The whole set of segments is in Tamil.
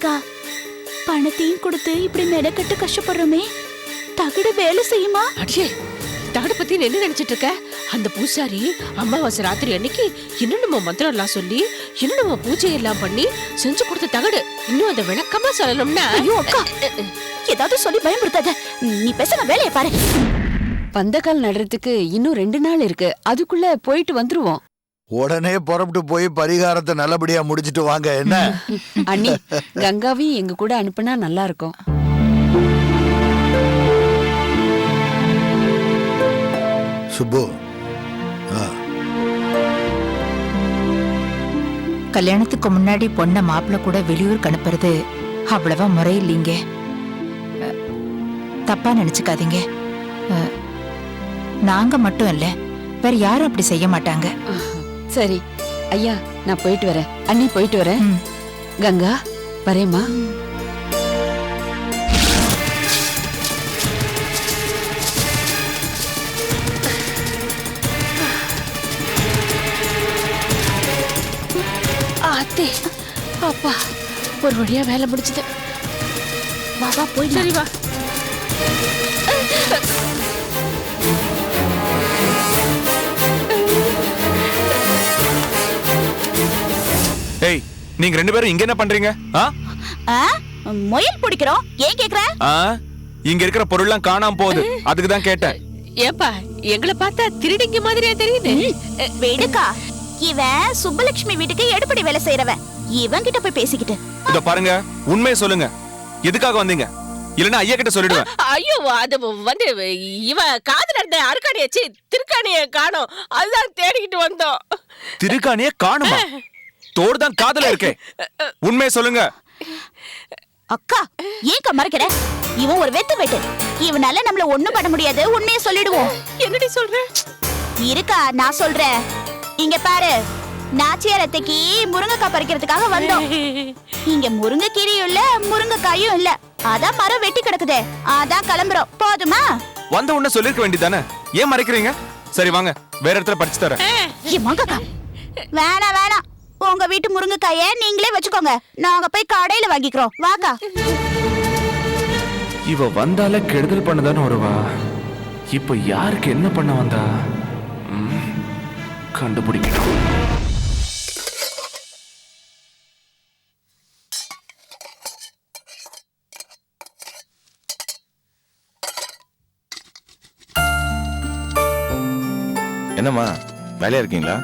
ஏக்கா, பணத்தையும் கொடுத்து இப்படி மெனக்கட்டு கஷ்டப்படுறோமே, தகடு வேலை செய்யுமா? அடியே, தகடு பத்தி என்ன நினைச்சிட்டு இருக்க? அந்த பூசாரி அமாவாசை ராத்திரி அன்னைக்கு என்னென்னமோ மந்திரம் எல்லாம் சொல்லி என்னென்னமோ பூஜை எல்லாம் பண்ணி செஞ்சு கொடுத்த தகடு. இன்னும் அதை விளக்கமா சொல்லணும்னா. ஐயோ அக்கா, ஏதாவது சொல்லி பயமுறுத்தாத. நீ பேசுன வேலையை பாரு. பந்தக்கால் நடுறதுக்கு இன்னும் 2 நாள் இருக்கு. அதுக்குள்ள போயிட்டு வந்துருவோம். உடனே புறப்பட்டு போய் பரிகாரத்தை நல்லபடியா முடிச்சிட்டு வாங்க. என்ன அண்ணி, கங்காவையும் எங்க கூட அனுப்புனா நல்லா இருக்கும். சுப்பு, கல்யாணத்துக்கு முன்னாடி பொண்ண மாப்பிள்ள கூட வெளியூருக்கு அனுப்புறது அவ்வளவா முறையில்லைங்க. தப்பா நினைச்சுக்காதீங்க. நாங்க மட்டும் இல்ல, வேற யாரும் அப்படி செய்ய மாட்டாங்க. சரி ஐயா, நான் போயிட்டு வரேன். அண்ணி போயிட்டு வரேன். கங்கா வரேம்மா. அத்தே, அப்பா, ஒரு வழியா வேலை முடிச்சது. வா வா போய். சரி வா. ஏய், நீங்க 2 பேரும் இங்க என்ன பண்றீங்க? முயல் பிடிக்கிறோம். ஏன் கேக்குற? இங்க இருக்கிற பொருள்லாம் காணாம போகுது, அதுக்கு தான் கேட்டேன். ஏப்பா, எங்களை பார்த்தா திருடிங்க மாதிரியா தெரியுது? வேடுக்கா, இவன் சுப்பலட்சுமி வீட்டுக்கு எடுபடி வேலை செய்யறவன். இவன் கிட்ட போய் பேசிக்கிட்டு. இத பாருங்க, உண்மையை சொல்லுங்க. எதுக்காக வந்தீங்க? இல்லனா ஐயா கிட்ட சொல்லிடுவேன். ஐயோ, அது வந்து இவன் காதுல இருந்த அருக்காணிய திருக்காணிய காணோம், அதுதான் தேடிக்கிட்டு வந்தோம். திருக்காணிய காணுமா? தோடு தான் காதுல இருக்கே. உண்மையை சொல்லுங்க. அக்கா, ஏன்க்கா மறைக்கிற? இவன் ஒரு வெத்து வெட்டு. இவனால நம்மள ஒண்ணும் பண்ண முடியாது. உண்மையை சொல்லிடுவோம். என்னடி சொல்ற? இருக்கா, நான் சொல்றேன். இங்க பாரு, நாச்சியார் அத்தைக்கு முருங்கைக்காய் பறிக்கிறதுக்காக வந்தோம். இங்க முருங்கைக்கீரையும் இல்ல, முருங்கைக்காயும் இல்ல. அதான் மரம் வெட்டி கிடக்குதே, அதான் கிளம்புறோம். போதுமா? வந்த உடனே சொல்லிருக்க வேண்டியதானே. ஏன் மறைக்கிறீங்க? சரி வாங்க, வேற இடத்துல படிச்சு தரேன். வேணாம் வேணாம், உங்க வீட்டு முருங்கைக்காய நீங்களே வச்சுக்கோங்க. நாங்க போய் கடையில வாங்கிக்கிறோம். வாக்கா. இவ வந்தால கெடுதல் பண்ணதானே வருவா. இப்ப யாருக்கு என்ன பண்ண வந்தா? கண்டுபிடிக்கணும். என்னம்மா, வேலையா இருக்கீங்களா?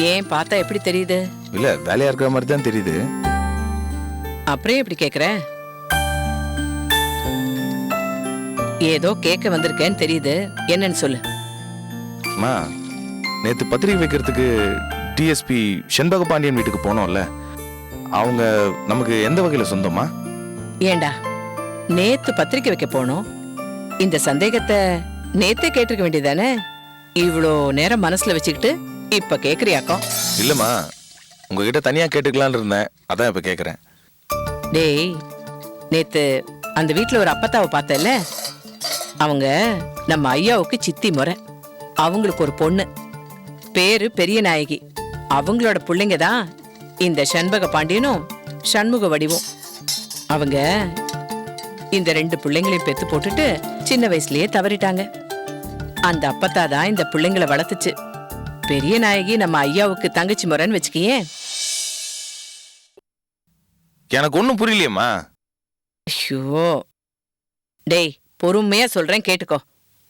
ஏன் பார்த்தா எப்படி தெரியுது? இல்ல, வேலையா இருக்கிற மாதிரி தான் தெரியுது. அப்படியே எப்படி கேக்குற? ஏதோ கேட்க வந்திருக்கேன்னு தெரியுது. என்னன்னு சொல்லு. அம்மா, நேத்து பத்திரிகை வைக்கிறதுக்கு டிஎஸ்பி செண்பக பாண்டியன் வீட்டுக்கு போனோம்ல, அவங்க நமக்கு எந்த வகையில சொந்தமா? ஏண்டா, நேத்து பத்திரிக்கை வைக்க போனோம். இந்த சந்தேகத்தை நேத்தே கேட்டிருக்க வேண்டியதானே? இவ்வளோ நேரம் மனசுல வச்சுக்கிட்டு இப்ப கேக்குறியாக்கோ? இல்லம்மா, உங்ககிட்ட தனியா கேட்டுக்கலான்னு இருந்தேன், அதான் இப்ப கேக்குறேன். டேய், நேத்து அந்த வீட்டுல ஒரு அப்பத்தாவை பார்த்தல, அவங்க நம்ம ஐயாவுக்கு சித்தி முறை. அவங்களுக்கு ஒரு பொண்ணு, பேரு பெரிய நாயகி. அவங்களோட பிள்ளைங்க தான் இந்த செண்பக பாண்டியனும் சண்முக வடிவும். அவங்க இந்த 2 பிள்ளைங்களையும் பெத்து போட்டுட்டு சின்ன வயசுலயே தவறிட்டாங்க. அந்த அப்பத்தா தான் இந்த பிள்ளைங்களை வளர்த்துச்சு. பெரிய நாயகி நம்ம ஐயாவுக்கு தங்கச்சி முறைன்னு வச்சுக்கியே. எனக்கு ஒண்ணும் புரியலையம்மா. ஐயோ, டேய், பொறுமையா சொல்றேன் கேட்டுக்கோ.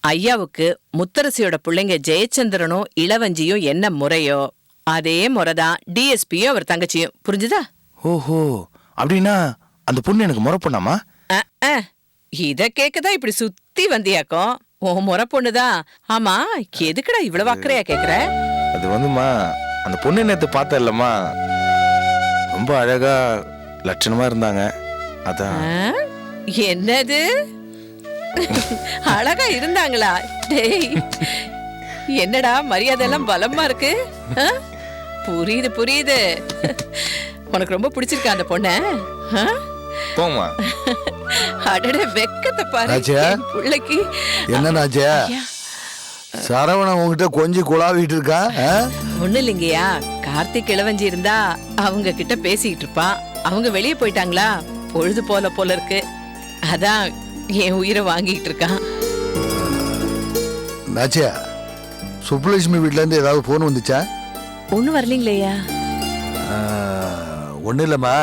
ஐயாவுக்கு முத்தரசியோட பிள்ளைங்க ஜெயச்சந்திரனும் இளவஞ்சியும் என்ன முறையோ அதே முறைதான் டிஎஸ்பியும் அவர் தங்கச்சியும். புரிஞ்சுதா? ஓஹோ, அப்படின்னா அந்த பொண்ணு எனக்கு முறை பொண்ணாமா? இத கேக்குதா இப்படி சுத்தி வந்தியாக்கோ? உன் முறை பொண்ணுதான். ஆமா, எதுக்குடா இவ்வளவு அக்கறையா கேக்குற? அது வந்துமா, அந்த பொண்ணு நேத்து பார்த்த இல்லம்மா, ரொம்ப அழகா லட்சணமா இருந்தாங்க. அதான். என்னது அழகா இருந்தாங்களா? டேய், என்னடா மரியாதை எல்லாம் பலமா இருக்கு. புரியுது புரியுது. உனக்கு ரொம்ப பிடிச்சிருக்கா அந்த பொண்ண? போமா. அடட, வெக்கத்தை பாரு பிள்ளைக்கு. என்ன நாச்சே, சரவணன் உங்ககிட்ட கொஞ்சம் குழாவிட்டு இருக்கா? ஒண்ணு இல்லைங்கய்யா, கார்த்திக் இளவஞ்சி இருந்தா அவங்க கிட்ட பேசிக்கிட்டு இருப்பான். அவங்க வெளியே போயிட்டாங்களா, பொழுது போல இருக்கு. அதான் என் உயிரை வாங்கிட்டு இருக்கான். நாச்சியா, சுப்புலட்சுமி வீட்ல இருந்து ஏதாவது போன் வந்துச்சா? ஒண்ணும் வரலீங்களேயா? ஒன்றும் இல்லைம்மா,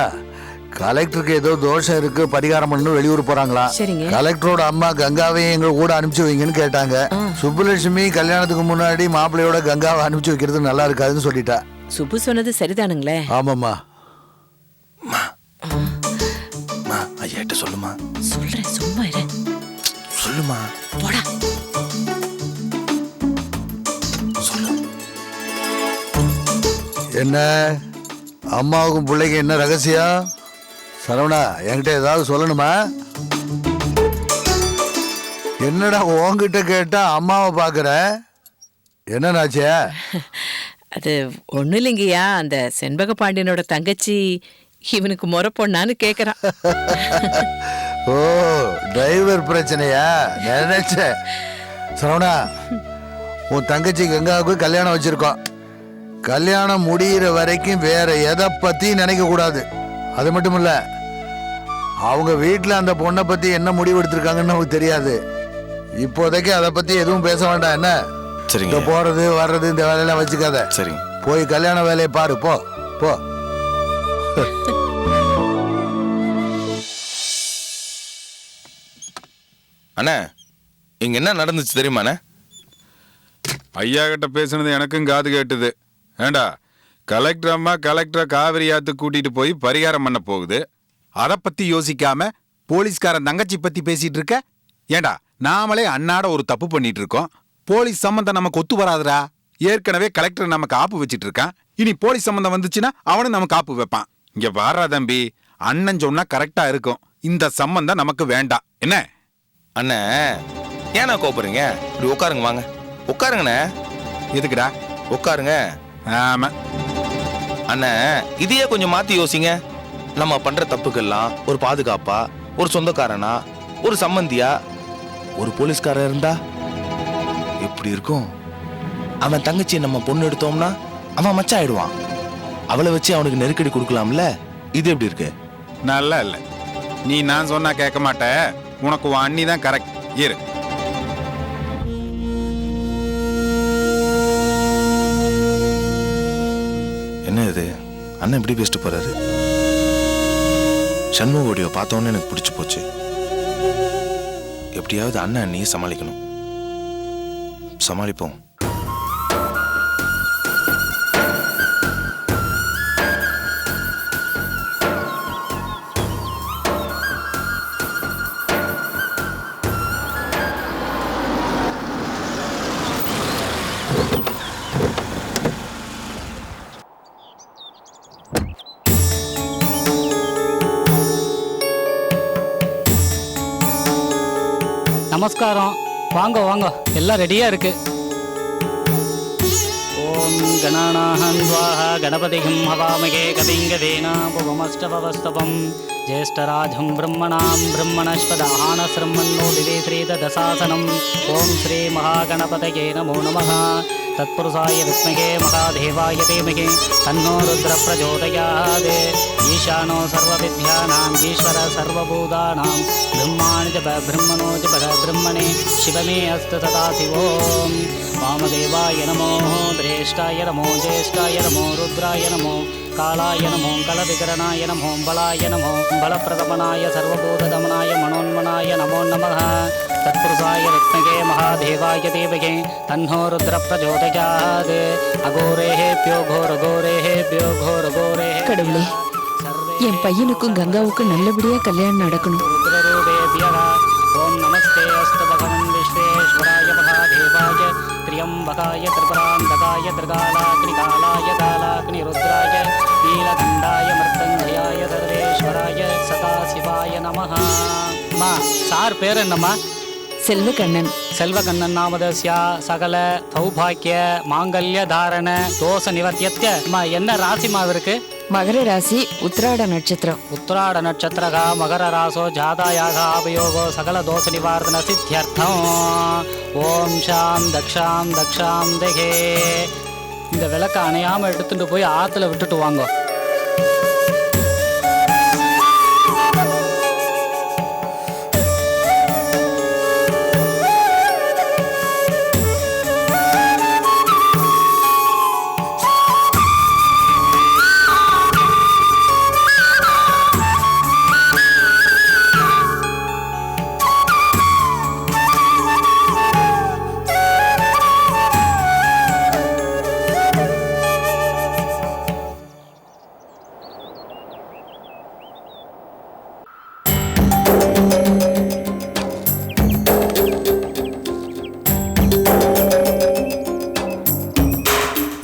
கலெக்டருக்கு ஏதோ தோஷம் இருக்கு, பரிகாரம் பண்ணணும், வெளியூர் போறாங்களா. சரிங்க. கலெக்டரோட அம்மா கங்காவையும் எங்க கூட அனுப்பிச்சு வைங்கன்னு கேட்டாங்க. சுப்புலட்சுமி கல்யாணத்துக்கு முன்னாடி மாப்பிள்ளையோட கங்காவை அனுப்பிச்சு வைக்கிறது நல்லா இருக்காதுன்னு சொல்லிட்டா. சுப்பு சொன்னது சரிதானுங்களே? ஆமாம்மா. ஐயாட்ட சொல்லுமா. சொல்றேன், சும்மா இரு. சொல்லுமா. போடா. சொல்லு. என்ன அம்மாவுக்கும் பிள்ளைக்கு என்ன ரகசியம்? சரவணா, என்கிட்ட ஏதாவது சொல்லணுமா? என்னடா உன்கிட்ட கேட்டா அம்மாவை பாக்குற? என்னன்னாச்சே? அது ஒண்ணும் இல்லைங்கய்யா, அந்த செண்பக பாண்டியனோட தங்கச்சி இவனுக்கு முறை பொண்ணான்னு கேக்குறான். ஓ, டிரைவர் பிரச்சனையா? நினைச்சேன். சரவணா, உன் தங்கச்சி கங்காவுக்கு கல்யாணம் வச்சிருக்கோம். கல்யாணம் முடிகிற வரைக்கும் வேற எதை பத்தி நினைக்க கூடாது. அது மட்டும் இல்ல, அவங்க வீட்டுல அந்த பொண்ணை பத்தி என்ன முடிவு எடுத்திருக்காங்கன்னு நமக்கு தெரியாது. இப்போதைக்கு அதை பத்தி எதுவும் பேச வேண்டாம். என்ன? சரிங்க. போறது வர்றது இந்த வேலையெல்லாம் வச்சுக்காத. சரி, போய் கல்யாண வேலையை பாரு. போ போ. அண்ணா, இங்க என்ன நடந்துச்சு தெரியுமாண்ணே? ஐயா கிட்ட பேசுனது எனக்கும் காது கேட்டுது. ஏண்டா, கலெக்டர் அம்மா கலெக்டரை காவிரி ஆத்து கூட்டிட்டு போய் பரிகாரம் பண்ண போகுது. அதை பத்தி யோசிக்காம போலீஸ்காரன் தங்கச்சி பத்தி பேசிட்டு இருக்க. ஏண்டா, நாமளே அண்ணாட ஒரு தப்பு பண்ணிட்டு இருக்கோம். போலீஸ் சம்பந்தம் நமக்கு ஒத்து வராதுரா. ஏற்கனவே கலெக்டர் நமக்கு ஆப்பு வச்சிட்டு இருக்கான். இனி போலீஸ் சம்பந்தம் வந்துச்சுன்னா அவனும் நமக்கு ஆப்பு வைப்பான். இங்க வாரா தம்பி, அண்ணன் சொன்னா கரெக்டா இருக்கும். இந்த சம்பந்தம் நமக்கு வேண்டாம். என்ன அண்ணே, ஏன்னா கோபுறீங்க? இப்படி உட்காருங்க, வாங்க உட்காருங்கண்ணே. எதுக்குடா? உட்காருங்க. ஆமா அண்ணே, இதையே கொஞ்சம் மாத்தி யோசிங்க. நம்ம பண்ற தப்புக்கெல்லாம் ஒரு பாதுகாப்பா, ஒரு சொந்தக்காரனா, ஒரு சம்பந்தியா, ஒரு போலீஸ்காரர் இருந்தா எப்படி இருக்கும்? அவன் தங்கச்சி நம்ம பொண்ணு எடுத்தோம்னா அவன் மச்சான் ஆயிடுவான். அவளை வச்சு அவனுக்கு நெருக்கடி கொடுக்கலாம்ல. இது எப்படி இருக்கு? நல்லா இல்ல. நீ நான் சொன்னா கேட்க மாட்ட. உனக்கு உன் அண்ணி தான் கரெக்ட். இரு. என்ன இது? அண்ணன் எப்படி பேசிட்டு போறாரு? சண்முக வீடியோ பார்த்தோன்னு எனக்கு பிடிச்சு போச்சு. எப்படியாவது அண்ணன் அண்ணியை சமாளிக்கணும். சமாளிப்போம். நமஸ்காரம். வாங்க வாங்க, எல்லாம் ரெடியா இருக்கு. ஓம் கணானாஹம் ஸ்வாஹா கணபதிஹம் ஹவாமகே கவிங்கதேனாபவமஷ்டபவஸ்தவம் ஜேஷ்டராஜம் பிரம்மணாம் பிரம்மணஸ்பதாஹான ஸ்ரம்மன்னோ திவே ஸ்ரீதசாசனம். ஓம் ஸ்ரீ மகாகணபதயே நமோ நமः. तत्पुरुषाय विद्महे महादेवाय धीमहि तन्नो रुद्र प्रचोदयात्. ईशानो सर्वविद्यानां ईश्वर सर्वभूतानां ब्रह्माणि च ब्रह्मणो च ब्रह्मणे शिवमे अस्तु सदा शिवोम्. वामदेवाय नमो, श्रेष्ठाय नमो, ज्येष्ठाय नमो, रुद्राय नमो, कालाय नमो, कलविकरणाय नमो, बलाय नमो, बलप्रदमनाय सर्वभूतदमनाय मनोन्मनाय नमो नमः. तत्पुरुषाय विद्महे महादेवाय धीमहि तन्नो रुद्र प्रचोदयात्. अघोरेभ्यो घोरघोरेभ्यो घोरघोरेभ्यो. கடவுளே, என் பையனுக்கும் கங்காவுக்கும் நல்லபடியா கல்யாணம் நடக்கணும். रुद्ररूपेभ्यः ओम नमस्ते अस्तु भगवन् विश्वेश्वराय महादेवाय त्र्यंबकाय त्रिपुरान्तकाय त्रिकालाग्निकालाय कालाग्निरुद्राय नीलकण्ठाय मृत्युञ्जयाय सर्वेश्वराय सदाशिवाय नमः. மா சார் பேர் என்னம்மா? செல்வகண்ணன். செல்வகண்ணன் நாமதஸ்யா சகல சௌபாக்கிய மாங்கல்ய தாரண தோஷ நிவர்த்தியத்ய. என்ன ராசிமா இருக்கு? மகர ராசி, உத்திராட நட்சத்திரம். உத்திராட நட்சத்திரக மகர ராசோ ஜாதாயாக ஆபயோகோ சகல தோஷ நிவாரண சித்தியர்த்தம். ஓம் ஷாம் தக்ஷாம் தக்ஷாம் தகே. இந்த விளக்க அணையாம எடுத்துட்டு போய் ஆத்துல விட்டுட்டு வாங்க.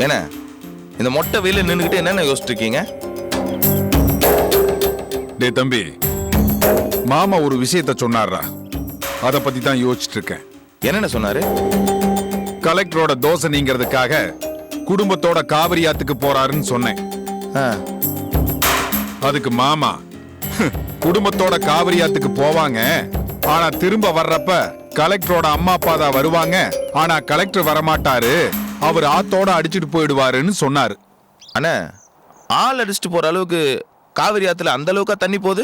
ஏன்னா இந்த மொட்டை வெயில நின்றுக்கிட்டு என்னென்ன யோசிச்சுட்டு இருக்கீங்க? டே தம்பி, மாமா ஒரு விஷயத்த சொன்னாரா, அத பத்தி தான் யோசிச்சுட்டு இருக்கேன். என்னென்ன சொன்னாரு? கலெக்டரோட தோசை நீங்கிறதுக்காக குடும்பத்தோட காவிரி ஆத்துக்கு போறாருன்னு சொன்னேன். ஆ, அதுக்கு மாமா குடும்பத்தோட காவிரி ஆத்துக்கு போவாங்க, ஆனா திரும்ப வர்றப்ப கலெக்டரோட அம்மா அப்பா தான் வருவாங்க, ஆனா கலெக்டர் வரமாட்டாரு, அவர் ஆத்தோட அடிச்சுட்டு போயிடுவாருன்னு சொன்னாரு. அண்ணா ஆள் அடிச்சுட்டு போற அளவுக்கு காவிரி ஆத்துல அந்த அளவுக்கா தண்ணி போகுது?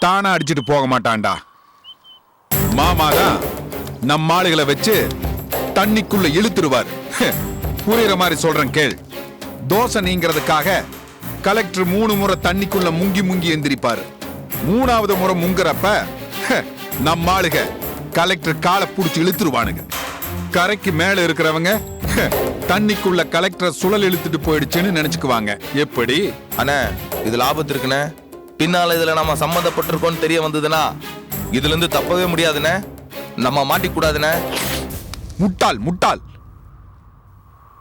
தானா அடிச்சுட்டு போக மாட்டான்டா. மாமா தான் நம்ம ஆளுகளை வச்சு தண்ணிக்குள்ள இழுத்துருவாரு. புரியுற மாதிரி சொல்றேன் கேள். தோசை நீங்கிறதுக்காக கலெக்டர் 3 முறை தண்ணிக்குள்ள முங்கி முங்கி எந்திரிப்பாரு. 3வது முறை முங்குறப்ப நம்ம ஆளுக கலெக்டர் காலை புடிச்சு இழுத்துருவானுங்க. கரைக்கு மேல இருக்கிறவங்க தண்ணிக்குள்ள கலெக்டர் சுழல் இழுத்துட்டு போயிடுச்சுன்னு நினைச்சுக்குவாங்க. எப்படி? அண்ணா இதுல ஆபத்து இருக்குண்ணே. பின்னால இதுல நம்ம சம்மந்தப்பட்டிருக்கோம்னு தெரிய வந்ததுன்னா இதுல இருந்து தப்பவே முடியாதுண்ணே. நம்ம மாட்டிக்கூடாதுண்ணே. முட்டாள் முட்டாள்.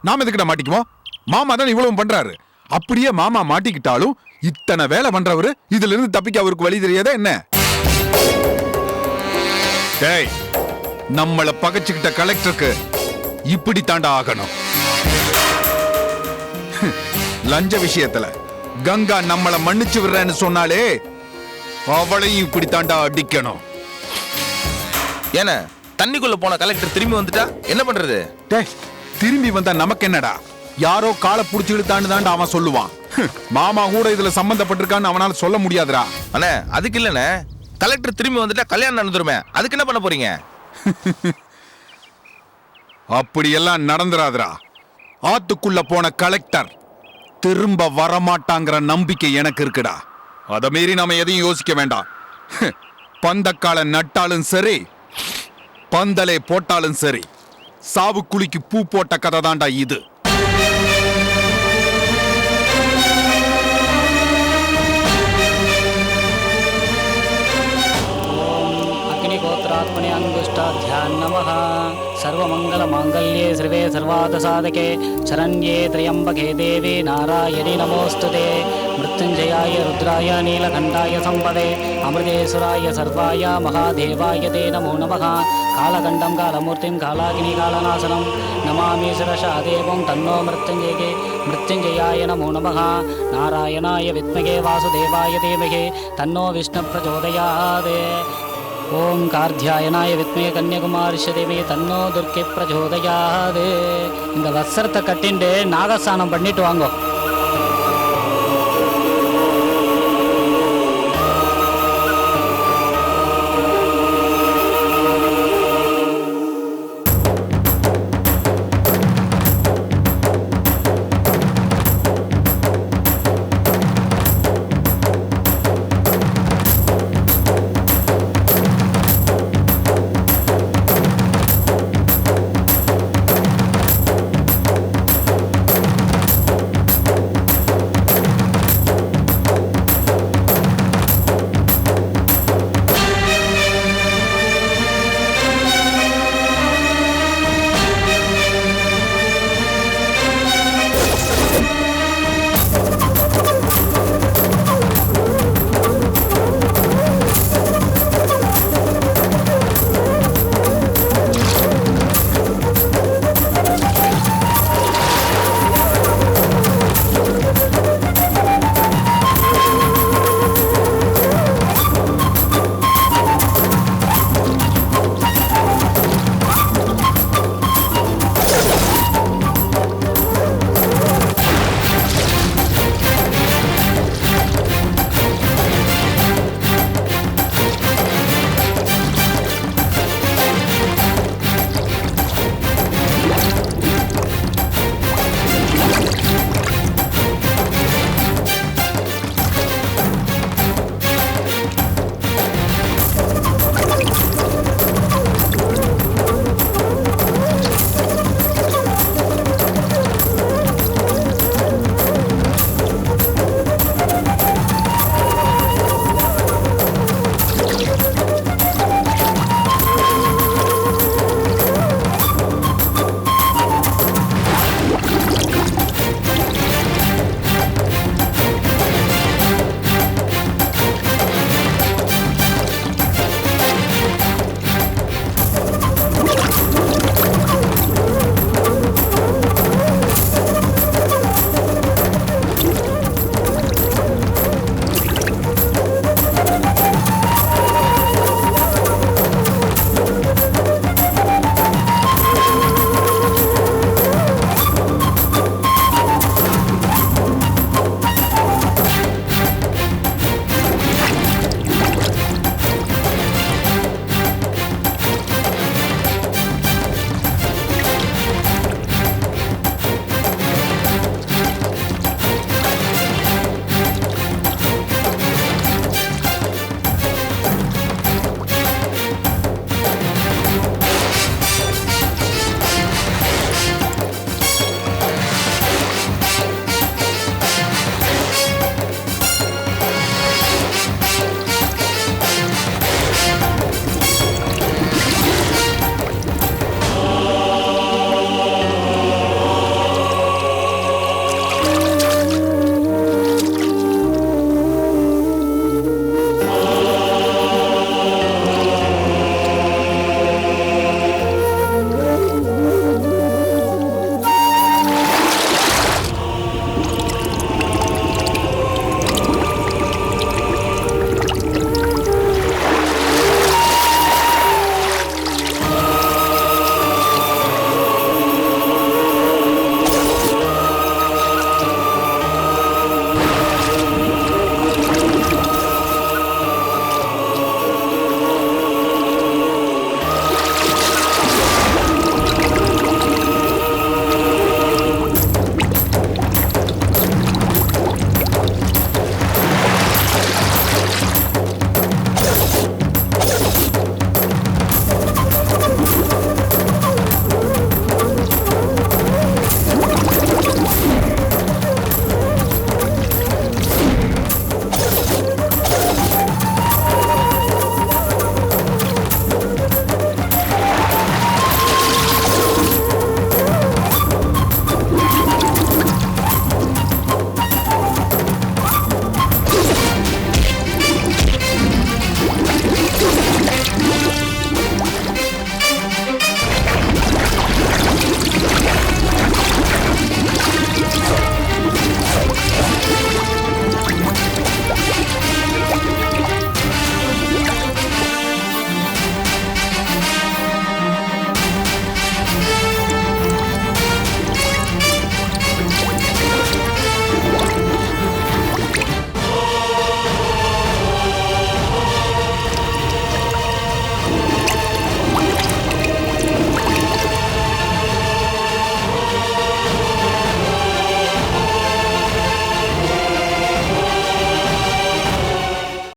நாம எதுக்கிட்ட மாட்டிக்குவோம்? மாமா தான் இவ்வளவு பண்றாரு. அப்படியே மாமா மாட்டிக்கிட்டாலும் இத்தனை வேலை பண்றவரு இதுல இருந்து தப்பிக்க அவருக்கு வழி தெரியாதா என்ன? டேய், நம்மள பகைச்சுக்கிட்ட கலெக்டருக்கு இப்படி தாண்டா ஆகணும். லஞ்ச விஷயத்துல கங்கா நம்மள மன்னிச்சு விடுறேன்னு சொன்னாலே அவளையும் இப்படி தாண்டா அடிக்கணும். ஏன்னா தண்ணிக்குள்ள போன கலெக்டர் திரும்பி வந்துட்டா என்ன பண்றது? டேய், திரும்பி வந்தா நமக்கு என்னடா? யாரோ காலை புடிச்சு இழுத்தான்னு தாண்டா அவன் சொல்லுவான். மாமா கூட இதுல சம்பந்தப்பட்டிருக்கான்னு அவனால சொல்ல முடியாதுடா. அண்ணே அதுக்கு இல்லண்ணே, கலெக்டர் திரும்பி வந்துட்டா கல்யாணம் நடந்துருமே, அதுக்கு என்ன பண்ண போறீங்க? அப்படியெல்லாம் நடந்துராதுடா. ஆத்துக்குள்ள போன கலெக்டர் திரும்ப வரமாட்டாங்கிற நம்பிக்கை எனக்கு இருக்குடா. அத மீறி நாம எதையும் யோசிக்க வேண்டாம். பந்தக்கால நட்டாலும் சரி, பந்தலே போட்டாலும் சரி, சாவுக்குழிக்கு பூ போட்ட கதை தாண்டா இது. अग्निगोत्रात्मने अंगुष्ठाध्यान नमः। सर्वमंगलमांगल्ये सर्वे सर्वार्थसाधके शरण्ये त्र्यंबके देवी नारायणी नमोस्तुते। मृत्युंजयाय रुद्राय नीलकंठाय संपदे अमृतेश्वराय सर्वाय महादेवाय ते नमो नमः। कालकण्ठं कालमूर्तिं कालाग्नि कालनाशनं नमामि शिरसा देवं तन्नो मृत्युंजयाय नमो नमः। नारायणाय विद्महे वासुदेवाय धीमहि तन्नो विष्णु प्रचोदयात्। ओम कार्ध्यायनाय विद्महे कन्याकुमारिश्च देवी तन्नो दुर्गे प्रचोदयात्। இந்த வஸ்திரத்தை கட்டிண்டு நாகஸ்நானம் பண்ணிட்டு வாங்க.